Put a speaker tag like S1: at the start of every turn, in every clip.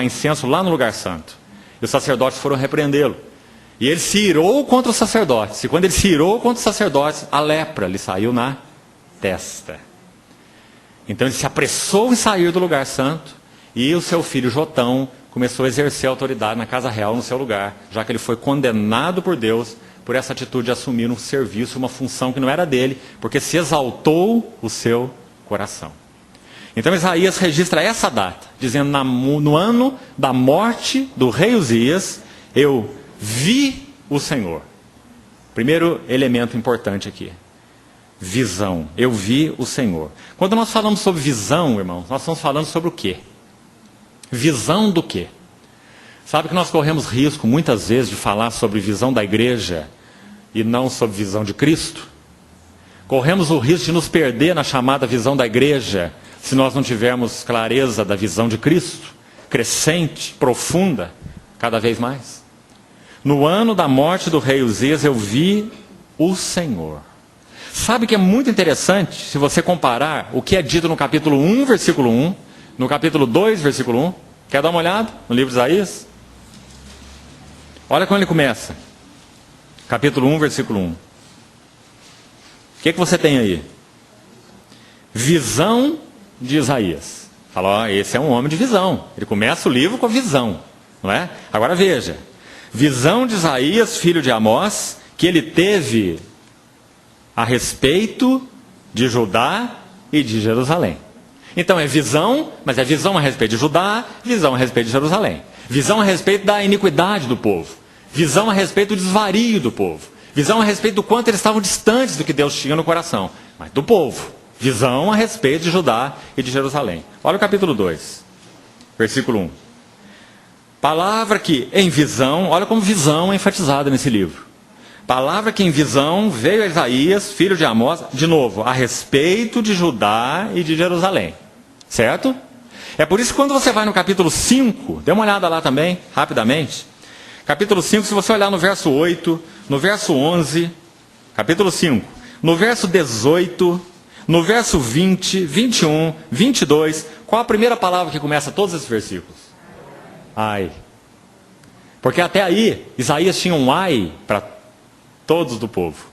S1: incenso lá no lugar santo. E os sacerdotes foram repreendê-lo. E ele se irou contra os sacerdotes. E quando ele se irou contra os sacerdotes, a lepra lhe saiu na testa. Então ele se apressou em sair do lugar santo. E o seu filho Jotão começou a exercer a autoridade na casa real no seu lugar, já que ele foi condenado por Deus por essa atitude de assumir um serviço, uma função que não era dele, porque se exaltou o seu coração. Então Isaías registra essa data, dizendo: no ano da morte do rei Uzias, eu vi o Senhor. Primeiro elemento importante aqui: visão. Eu vi o Senhor. Quando nós falamos sobre visão, irmãos, nós estamos falando sobre o quê? Visão do quê? Sabe que nós corremos risco muitas vezes de falar sobre visão da igreja e não sobre visão de Cristo? Corremos o risco de nos perder na chamada visão da igreja se nós não tivermos clareza da visão de Cristo, crescente, profunda, cada vez mais. No ano da morte do rei Uzias, eu vi o Senhor. Sabe que é muito interessante se você comparar o que é dito no capítulo 1, versículo 1, no capítulo 2, versículo 1. Quer dar uma olhada no livro de Isaías? Olha como ele começa. Capítulo 1, versículo 1. O que você tem aí? Visão de Isaías. Fala, ó, esse é um homem de visão. Ele começa o livro com a visão, não é? Agora veja. Visão de Isaías, filho de Amós, que ele teve a respeito de Judá e de Jerusalém. Então é visão, mas é visão a respeito de Judá, visão a respeito de Jerusalém. Visão a respeito da iniquidade do povo. Visão a respeito do desvario do povo. Visão a respeito do quanto eles estavam distantes do que Deus tinha no coração. Mas do povo. Visão a respeito de Judá e de Jerusalém. Olha o capítulo 2, versículo 1. Palavra que em visão, olha como visão é enfatizada nesse livro. Palavra que em visão veio a Isaías, filho de Amós, de novo, a respeito de Judá e de Jerusalém. Certo? É por isso que quando você vai no capítulo 5, dê uma olhada lá também, rapidamente. Capítulo 5, se você olhar no verso 8, no verso 11, capítulo 5, no verso 18, no verso 20, 21, 22, qual a primeira palavra que começa todos esses versículos? Ai. Porque até aí, Isaías tinha um ai para todos do povo.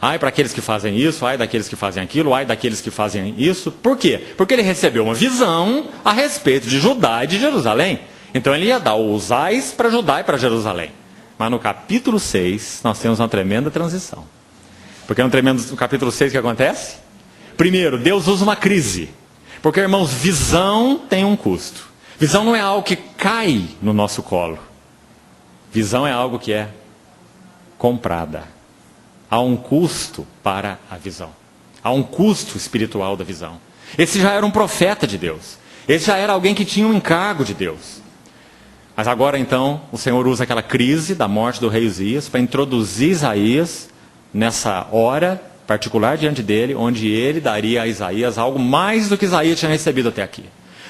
S1: Ai para aqueles que fazem isso, ai daqueles que fazem aquilo, ai daqueles que fazem isso. Por quê? Porque ele recebeu uma visão a respeito de Judá e de Jerusalém. Então ele ia dar os ais para Judá e para Jerusalém. Mas no capítulo 6, nós temos uma tremenda transição. Porque no capítulo 6 o que acontece? Primeiro, Deus usa uma crise. Porque, irmãos, visão tem um custo. Visão não é algo que cai no nosso colo. Visão é algo que é comprada. Há um custo para a visão. Há um custo espiritual da visão. Esse já era um profeta de Deus. Esse já era alguém que tinha um encargo de Deus. Mas agora então, o Senhor usa aquela crise da morte do rei Uzias para introduzir Isaías nessa hora particular diante dele, onde ele daria a Isaías algo mais do que Isaías tinha recebido até aqui.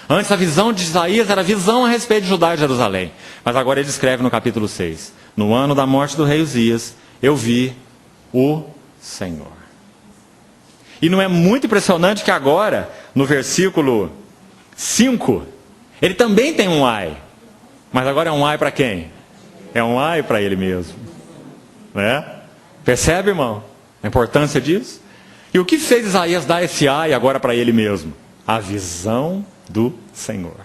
S1: Antes a visão de Isaías era visão a respeito de Judá e Jerusalém. Mas agora ele escreve no capítulo 6. No ano da morte do rei Uzias, eu vi o Senhor. E não é muito impressionante que agora, no versículo 5, ele também tem um ai. Mas agora é um ai para quem? É um ai para ele mesmo. Né? Percebe, irmão, a importância disso? E o que fez Isaías dar esse ai agora para ele mesmo? A visão do Senhor.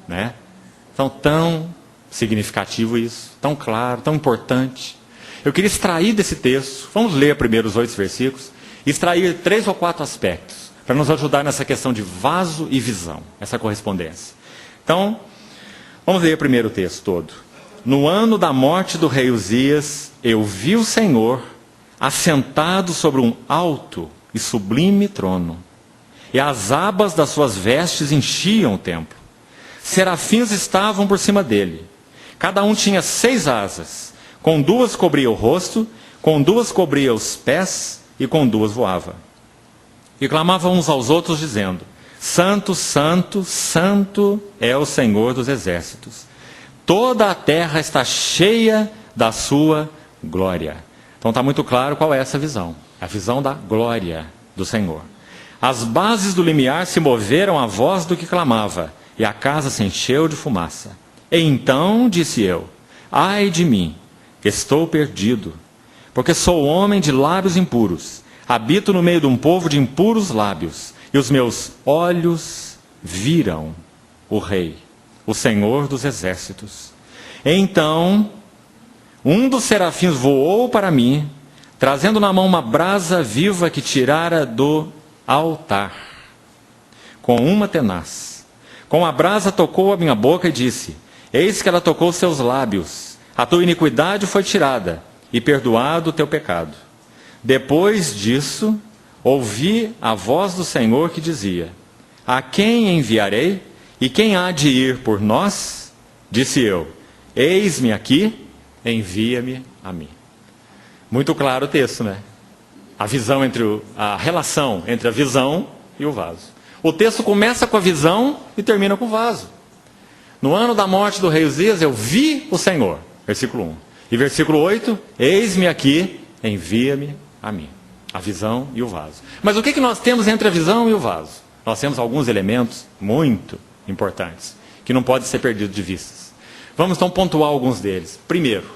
S1: Né? Então, tão significativo isso, tão claro, tão importante. Eu queria extrair desse texto, vamos ler primeiro os 8 versículos, e extrair 3 ou 4 aspectos, para nos ajudar nessa questão de vaso e visão, essa correspondência. Então, vamos ler primeiro o texto todo. No ano da morte do rei Uzias, eu vi o Senhor assentado sobre um alto e sublime trono, e as abas das suas vestes enchiam o templo. Serafins estavam por cima dele. Cada um tinha 6 asas. Com 2 cobria o rosto, com 2 cobria os pés, e com 2 voava. E clamavam uns aos outros, dizendo: Santo, Santo, Santo é o Senhor dos exércitos. Toda a terra está cheia da sua glória. Então está muito claro qual é essa visão. A visão da glória do Senhor. As bases do limiar se moveram à voz do que clamava, e a casa se encheu de fumaça. Então disse eu: ai de mim, estou perdido, porque sou homem de lábios impuros, habito no meio de um povo de impuros lábios, e os meus olhos viram o Rei, o Senhor dos exércitos. Então um dos serafins voou para mim, trazendo na mão uma brasa viva que tirara do altar, com uma tenaz. Com a brasa tocou a minha boca e disse: eis que ela tocou seus lábios, a tua iniquidade foi tirada, e perdoado o teu pecado. Depois disso, ouvi a voz do Senhor que dizia: a quem enviarei? E quem há de ir por nós? Disse eu: eis-me aqui, envia-me a mim. Muito claro o texto, né? A relação entre a visão e o vaso. O texto começa com a visão e termina com o vaso. No ano da morte do rei Uzias, eu vi o Senhor. Versículo 1. E versículo 8, eis-me aqui, envia-me a mim. A visão e o vaso. Mas o que nós temos entre a visão e o vaso? Nós temos alguns elementos muito importantes, que não podem ser perdidos de vista. Vamos então pontuar alguns deles. Primeiro,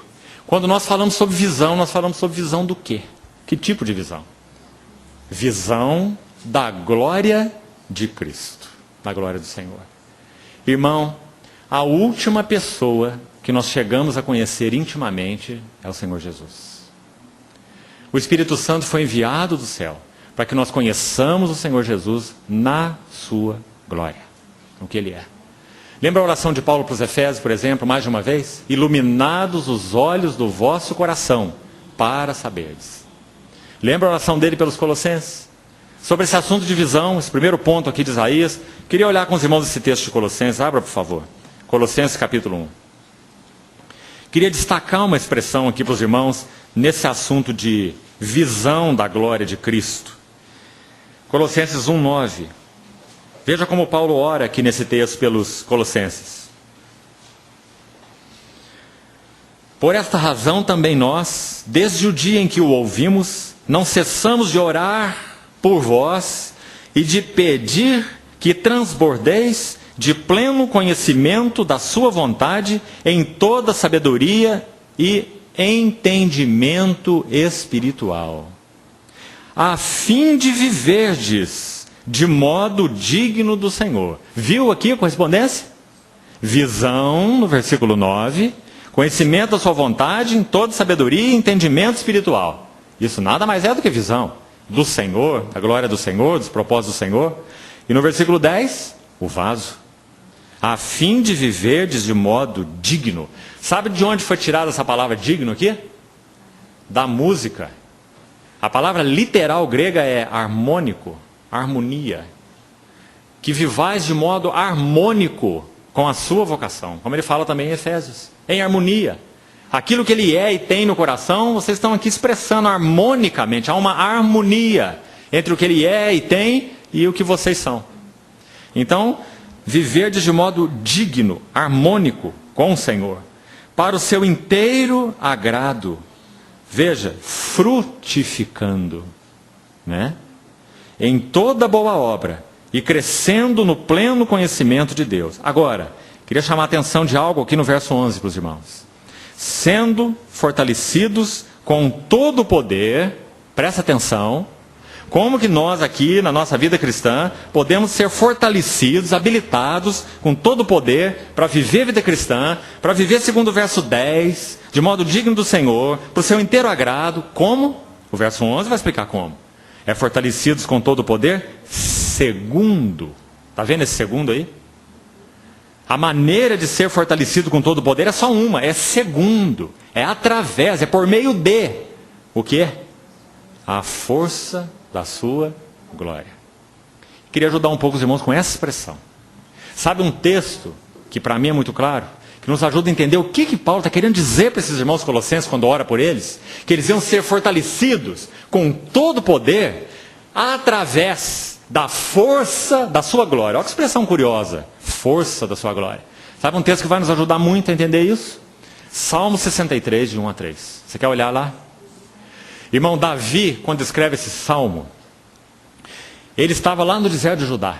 S1: quando nós falamos sobre visão, nós falamos sobre visão do quê? Que tipo de visão? Visão da glória de Cristo, da glória do Senhor. Irmão, a última pessoa que nós chegamos a conhecer intimamente é o Senhor Jesus. O Espírito Santo foi enviado do céu para que nós conheçamos o Senhor Jesus na sua glória, o que Ele é. Lembra a oração de Paulo para os Efésios, por exemplo, mais de uma vez? Iluminados os olhos do vosso coração, para saberdes. Lembra a oração dele pelos Colossenses? Sobre esse assunto de visão, esse primeiro ponto aqui de Isaías, queria olhar com os irmãos esse texto de Colossenses. Abra, por favor. Colossenses capítulo 1. Queria destacar uma expressão aqui para os irmãos, nesse assunto de visão da glória de Cristo. Colossenses 1:9. Veja como Paulo ora aqui nesse texto pelos Colossenses. Por esta razão também nós, desde o dia em que o ouvimos, não cessamos de orar por vós e de pedir que transbordeis de pleno conhecimento da sua vontade em toda sabedoria e entendimento espiritual, a fim de viverdes de modo digno do Senhor. Viu aqui a correspondência? Visão, no versículo 9, conhecimento da sua vontade em toda sabedoria e entendimento espiritual. Isso nada mais é do que visão do Senhor, da glória do Senhor, dos propósitos do Senhor. E no versículo 10, o vaso, a fim de viverdes de modo digno. Sabe de onde foi tirada essa palavra digno aqui? Da música. A palavra literal grega é harmônico, harmonia. Que vivais de modo harmônico com a sua vocação. Como ele fala também em Efésios. Em harmonia. Aquilo que ele é e tem no coração, vocês estão aqui expressando harmonicamente. Há uma harmonia entre o que ele é e tem e o que vocês são. Então, viverdes de modo digno, harmônico com o Senhor, para o seu inteiro agrado. Veja, frutificando, né? Em toda boa obra e crescendo no pleno conhecimento de Deus. Agora, queria chamar a atenção de algo aqui no verso 11 para os irmãos. Sendo fortalecidos com todo o poder, presta atenção, como que nós aqui na nossa vida cristã podemos ser fortalecidos, habilitados com todo o poder para viver a vida cristã, para viver segundo o verso 10, de modo digno do Senhor, para o seu inteiro agrado. Como? O verso 11 vai explicar como. É fortalecidos com todo o poder segundo. Está vendo esse segundo aí? A maneira de ser fortalecido com todo o poder é só uma, é segundo, é através, é por meio de, o que? A força da sua glória. Queria ajudar um pouco os irmãos com essa expressão. Sabe um texto que para mim é muito claro, que nos ajuda a entender o que Paulo está querendo dizer para esses irmãos colossenses quando ora por eles? Que eles iam ser fortalecidos com todo o poder através da força da sua glória. Olha que expressão curiosa, força da sua glória. Sabe um texto que vai nos ajudar muito a entender isso? Salmo 63, de 1 a 3. Você quer olhar lá? Irmão, Davi, quando escreve esse salmo, ele estava lá no deserto de Judá.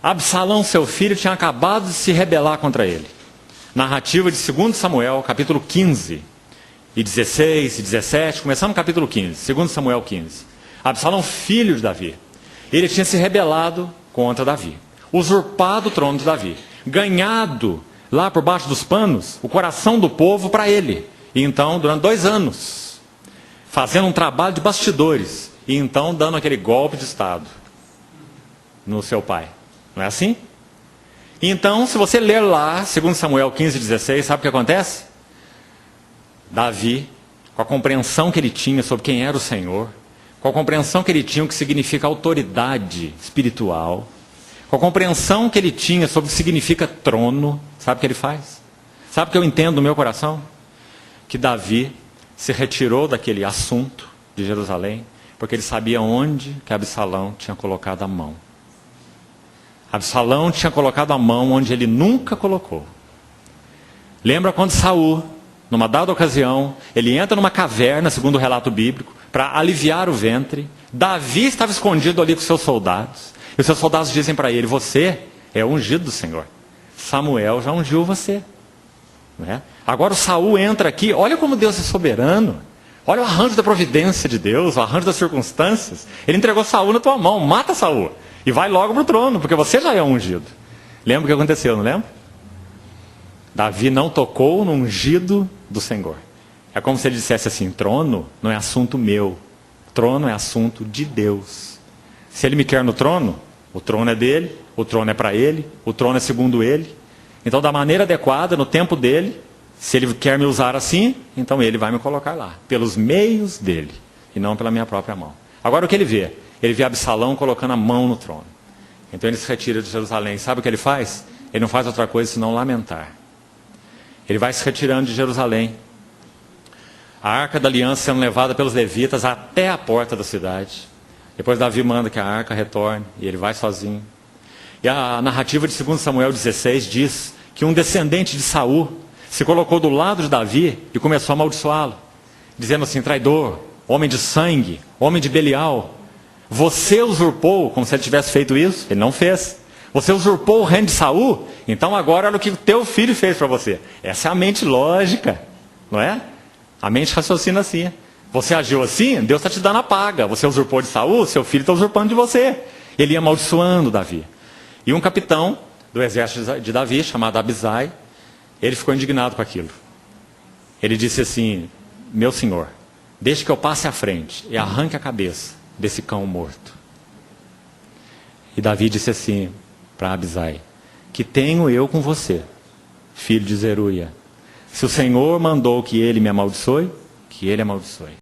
S1: Absalão, seu filho, tinha acabado de se rebelar contra ele. Narrativa de 2 Samuel, capítulo 15, e 16 e 17, começando no capítulo 15, 2 Samuel 15. Absalão, filho de Davi, ele tinha se rebelado contra Davi, usurpado o trono de Davi, ganhado lá por baixo dos panos o coração do povo para ele. E então, durante 2 anos, fazendo um trabalho de bastidores, e então dando aquele golpe de Estado no seu pai. Não é assim? Então, se você ler lá, 2 Samuel 15, 16, sabe o que acontece? Davi, com a compreensão que ele tinha sobre quem era o Senhor, com a compreensão que ele tinha o que significa autoridade espiritual, com a compreensão que ele tinha sobre o que significa trono, sabe o que ele faz? Sabe o que eu entendo no meu coração? Que Davi se retirou daquele assunto de Jerusalém, porque ele sabia onde que Absalão tinha colocado a mão. Absalão tinha colocado a mão onde ele nunca colocou. Lembra quando Saul, numa dada ocasião, ele entra numa caverna, segundo o relato bíblico, para aliviar o ventre. Davi estava escondido ali com seus soldados. E os seus soldados dizem para ele: você é ungido do Senhor. Samuel já ungiu você. Não é? Agora o Saul entra aqui, olha como Deus é soberano. Olha o arranjo da providência de Deus, o arranjo das circunstâncias. Ele entregou Saul na tua mão, mata Saul. E vai logo para o trono, porque você já é ungido. Lembra o que aconteceu, não lembra? Davi não tocou no ungido do Senhor. É como se ele dissesse assim: trono não é assunto meu, trono é assunto de Deus. Se ele me quer no trono, o trono é dele, o trono é para ele, o trono é segundo ele. Então, da maneira adequada, no tempo dele, se ele quer me usar assim, então ele vai me colocar lá, pelos meios dele, e não pela minha própria mão. Agora o que ele vê? Ele vê Absalão colocando a mão no trono. Então ele se retira de Jerusalém. Sabe o que ele faz? Ele não faz outra coisa senão lamentar. Ele vai se retirando de Jerusalém. A arca da aliança sendo levada pelos levitas até a porta da cidade. Depois Davi manda que a arca retorne, e ele vai sozinho. E a narrativa de 2 Samuel 16 diz que um descendente de Saul se colocou do lado de Davi e começou a amaldiçoá-lo, dizendo assim: traidor, homem de sangue, homem de Belial, você usurpou, como se ele tivesse feito isso. Ele não fez. Você usurpou o reino de Saul, então agora olha o que o teu filho fez para você. Essa é a mente lógica, não é? A mente raciocina assim. Você agiu assim, Deus está te dando a paga. Você usurpou de Saul, seu filho está usurpando de você. Ele ia amaldiçoando Davi. E um capitão do exército de Davi, chamado Abisai, ele ficou indignado com aquilo. Ele disse assim: meu senhor, deixe que eu passe à frente e arranque a cabeça desse cão morto. E Davi disse assim para Abisai: que tenho eu com você, filho de Zeruia? Se o Senhor mandou que ele me amaldiçoe, que ele amaldiçoe.